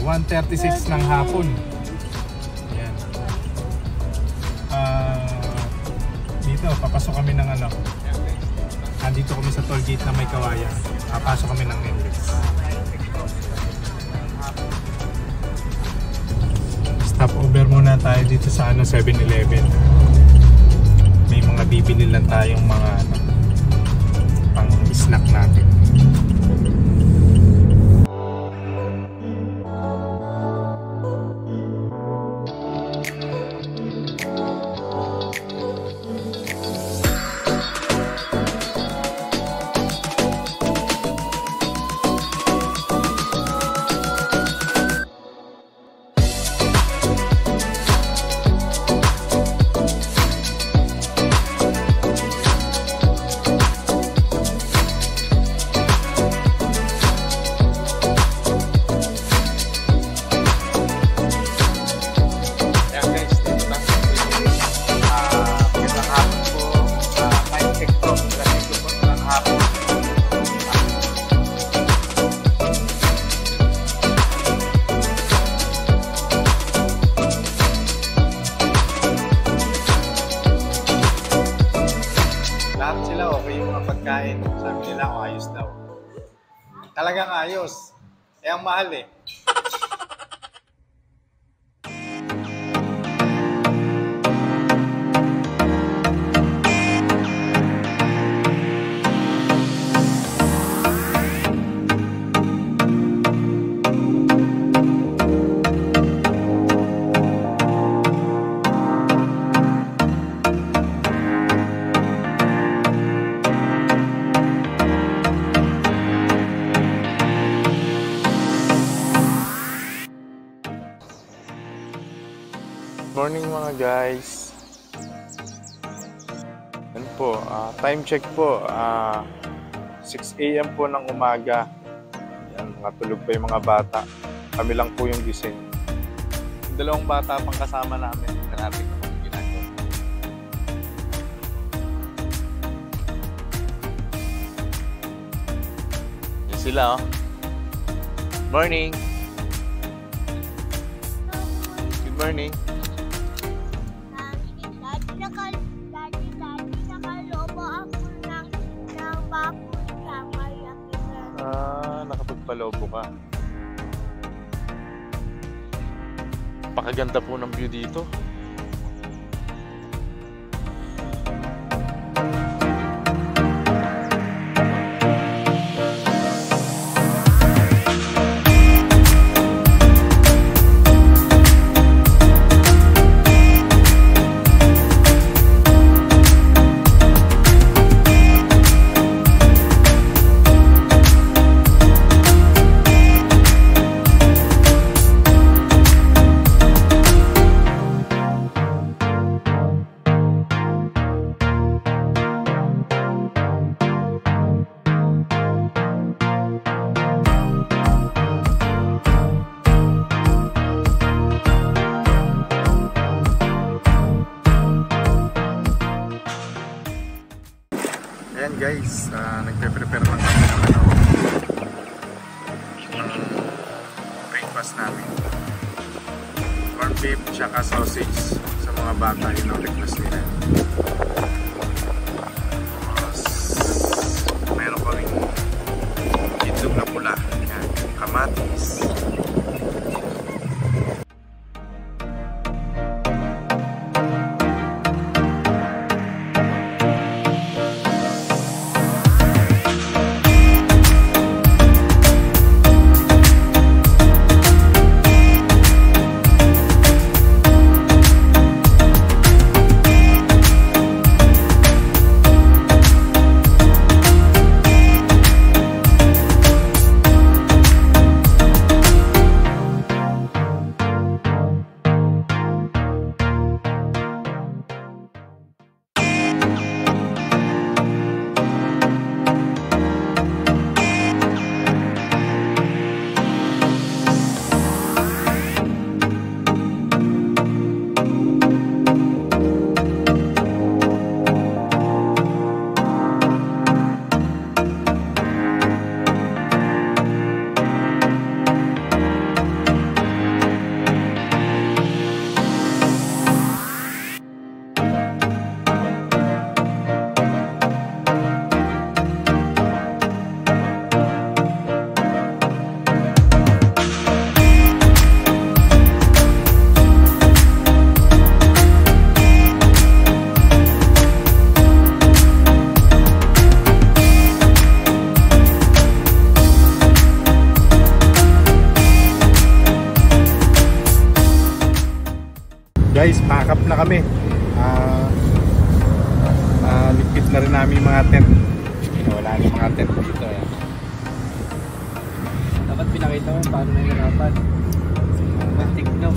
1:36 ng hapon. Ayan. Dito, papasok kami ng ano. Andito kami sa toll gate na may kawayan. Papasok kami ng NLEX. Stop over muna tayo dito sa ano, 7-Eleven. May mga bibili lang tayong mga ano, pang snack natin. Pagkain, sabi nila ayos daw. Talagang ayos. Eh ang mahal eh. Morning mga guys. Yan po, time check po, 6 AM po ng umaga. Yan, natulog pa yung mga bata. Kami lang po yung gising. Yung dalawang bata pang kasama namin. Tingnan natin kung ginagawa. Yan sila oh. Morning. Good morning. Nakapagpalobo ka. Pakaganda po ng view dito. Ayan guys, nagpe-prepare lang kami ng ano, breakfast namin. Corn beef tsaka sausage sa mga bata, yun ang request nila. Tapos meron pa rin itlog na pula, yan, kamatis. Guys, pack up na kami. Ligpit na rin namin yung mga tent. Wala na mga tent dito. Dapat pinakita mo paano na hirapan. Tignan.